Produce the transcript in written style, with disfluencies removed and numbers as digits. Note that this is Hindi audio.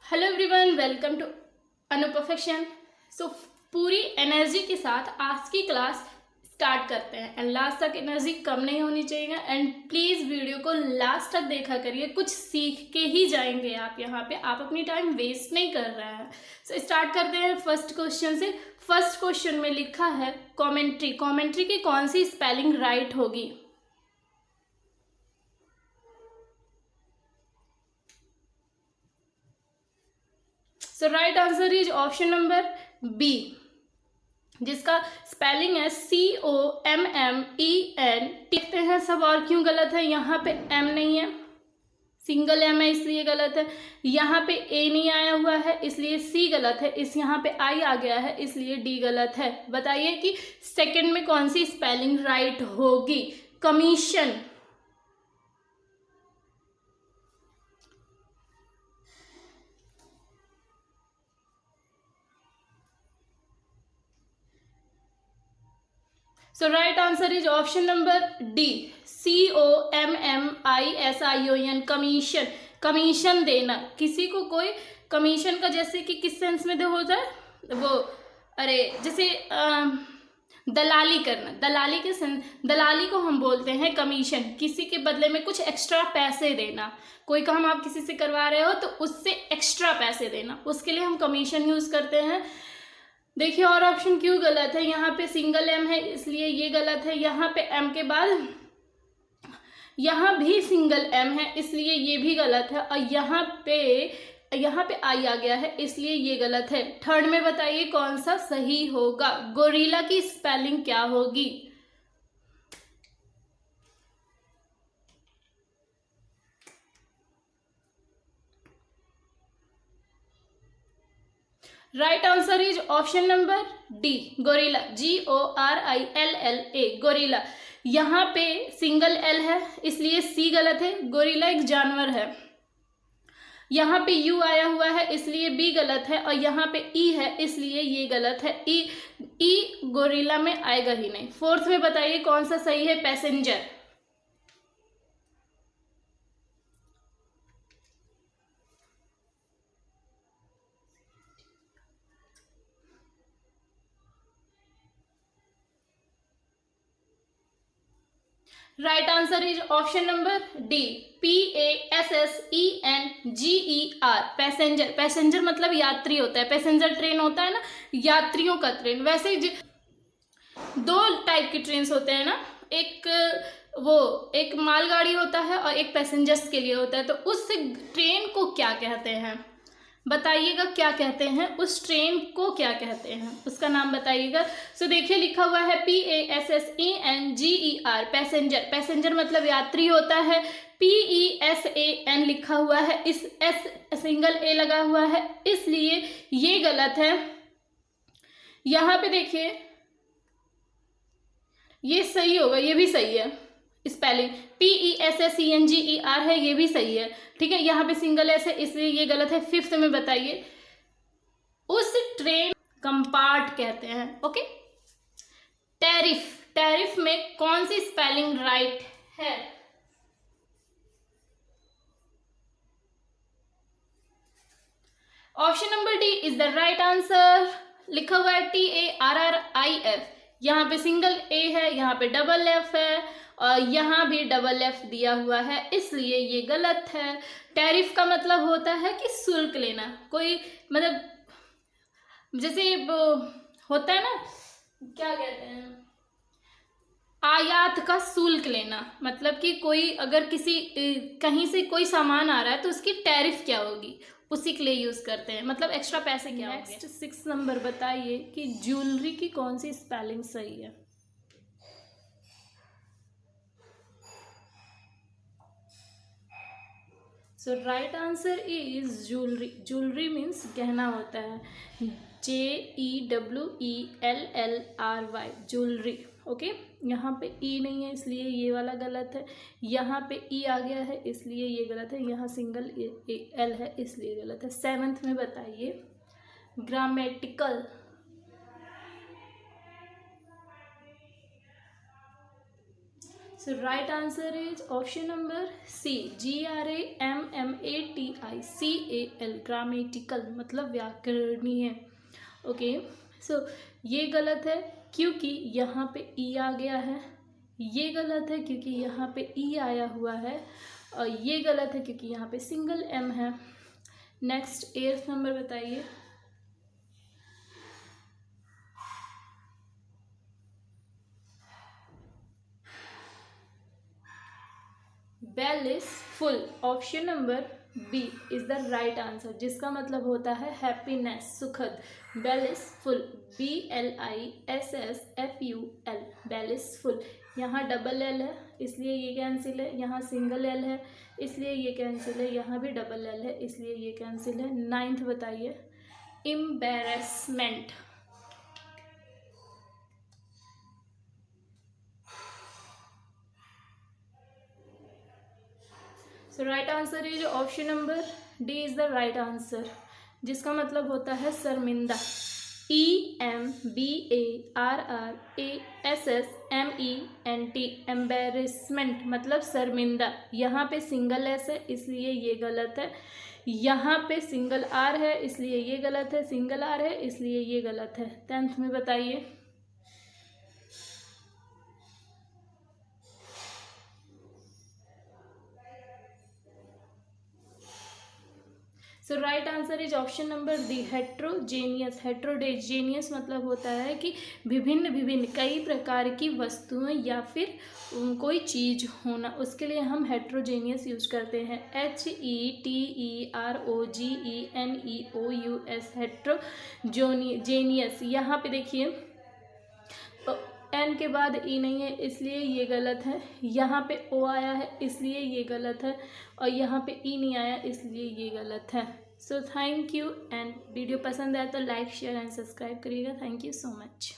Hello everyone, welcome to Anu perfection. So पूरी एनर्जी के साथ आज की क्लास स्टार्ट करते हैं एंड लास्ट तक एनर्जी कम नहीं होनी चाहिए। एंड प्लीज़ वीडियो को लास्ट तक देखा करिए, कुछ सीख के ही जाएंगे आप यहाँ पे, आप अपनी टाइम वेस्ट नहीं कर रहे हैं। सो स्टार्ट करते हैं फर्स्ट क्वेश्चन से। फर्स्ट क्वेश्चन में लिखा है कॉमेंट्री। कॉमेंट्री की कौन सी स्पेलिंग राइट होगी? So right answer is option number b, जिसका स्पेलिंग है COMMEN। देखते हैं सब और क्यों गलत है। यहाँ पे M नहीं है, सिंगल M है इसलिए गलत है। यहाँ पे A नहीं आया हुआ है इसलिए C गलत है। यहाँ पे I आ गया है इसलिए D गलत है। बताइए कि सेकंड में कौन सी स्पेलिंग राइट होगी? Commission. So right answer is option number D, COMMISION। Commission, commission देना किसी को, कोई कमीशन का जैसे कि किस सेंस में होता है वो, अरे जैसे दलाली करना, दलाली के सेंस, दलाली को हम बोलते हैं कमीशन। किसी के बदले में कुछ एक्स्ट्रा पैसे देना, कोई काम आप किसी से करवा रहे हो तो उससे एक्स्ट्रा पैसे देना, उसके लिए हम कमीशन यूज करते हैं। देखिए और ऑप्शन क्यों गलत है। यहाँ पे सिंगल M है इसलिए ये गलत है। यहाँ पे M के बाद यहाँ भी सिंगल M है इसलिए ये भी गलत है। और यहाँ पे I आ गया है इसलिए ये गलत है। थर्ड में बताइए कौन सा सही होगा? गोरिल्ला की स्पेलिंग क्या होगी? Right answer is option number D, gorilla. GORILLA, gorilla. यहाँ पे सिंगल L है इसलिए C गलत है। गोरिल्ला एक जानवर है। यहाँ पे U आया हुआ है इसलिए B गलत है। और यहाँ पे E है इसलिए ये गलत है। E गोरिल्ला में आएगा ही नहीं। फोर्थ में बताइए कौन सा सही है? Passenger. Right answer is option number D, PASSENGER, passenger. Passenger मतलब यात्री होता है। पैसेंजर ट्रेन होता है ना, यात्रियों का ट्रेन। वैसे दो टाइप की ट्रेन होते हैं ना, एक मालगाड़ी होता है और एक पैसेंजर्स के लिए होता है। तो उस ट्रेन को क्या कहते हैं? बताइएगा क्या कहते हैं उस ट्रेन को, क्या कहते हैं उसका नाम बताइएगा। सो देखिए लिखा हुआ है PASSENGER, पैसेंजर। पैसेंजर मतलब यात्री होता है। PESAN लिखा हुआ है, इस S सिंगल A लगा हुआ है इसलिए ये गलत है। यहाँ पे देखिए ये सही होगा, ये भी सही है स्पेलिंग। PESSENGER है, ये भी सही है। ठीक है, यहाँ पे सिंगल S है इसलिए ये गलत है। फिफ्थ में बताइए उस ट्रेन कंपार्ट कहते हैं। Okay, tariff. टैरिफ में कौन सी स्पेलिंग राइट है? Option number D is the right answer. लिखा हुआ है TARRIF। यहाँ पे सिंगल A है, यहाँ पे डबल F है और यहाँ भी डबल F दिया हुआ है इसलिए ये गलत है। टैरिफ का मतलब होता है कि शुल्क लेना, कोई मतलब जैसे वो होता है ना, क्या कहते हैं, आयात का शुल्क लेना। मतलब कि कोई अगर किसी कहीं से कोई सामान आ रहा है तो उसकी टैरिफ क्या होगी, उसी के लिए यूज करते हैं, मतलब एक्स्ट्रा पैसे क्या होंगे। नेक्स्ट 6 नंबर बताइए कि ज्वेलरी की कौन सी स्पेलिंग सही है? So right answer is jewellery. Jewellery means गहना होता है, JEWELLRY, ज्वेलरी। ओके, यहाँ पे E नहीं है इसलिए ये वाला गलत है। यहाँ पे E आ गया है इसलिए ये गलत है। यहाँ सिंगल L है इसलिए गलत है। सेवंथ में बताइए grammatical. So right answer is option number C, GRAMMATICAL, grammatical मतलब व्याकरणीय। ओके, सो ये गलत है क्योंकि यहाँ पे ई आ गया है, ये गलत है क्योंकि यहाँ पे ई आया हुआ है, और ये गलत है क्योंकि यहाँ पे सिंगल एम है। नेक्स्ट 8th नंबर बताइए। Bell is full, option number B is the right answer, जिसका मतलब होता है हैप्पीनेस, सुखद। Bell is full, BLISSFUL, bell is full. यहाँ डबल एल है इसलिए ये कैंसिल है, यहाँ सिंगल एल है इसलिए ये कैंसिल है, यहाँ भी डबल एल है इसलिए ये कैंसिल है। 9th बताइए। Embarrassment. So right answer is option number D is the right answer, जिसका मतलब होता है शर्मिंदा। EMBARRASSMENT, एम्बेरसमेंट मतलब शर्मिंदा। यहाँ पे सिंगल एस है इसलिए ये गलत है, यहाँ पे सिंगल आर है इसलिए ये गलत है, सिंगल आर है इसलिए ये गलत है। 10th में बताइए। So right answer is option number d, heterogeneous. Heterogeneous मतलब होता है कि विभिन्न विभिन्न कई प्रकार की वस्तुएं या फिर कोई चीज होना, उसके लिए हम हेट्रोजेनियस यूज करते हैं। HETEROGENEOUS, heterogeneous. यहाँ पे देखिए एन के बाद ई नहीं है इसलिए ये गलत है, यहाँ पे ओ आया है इसलिए ये गलत है, और यहाँ पे ई नहीं आया इसलिए ये गलत है। So thank you, and video पसंद आया तो लाइक शेयर एंड सब्सक्राइब करिएगा। Thank you so much.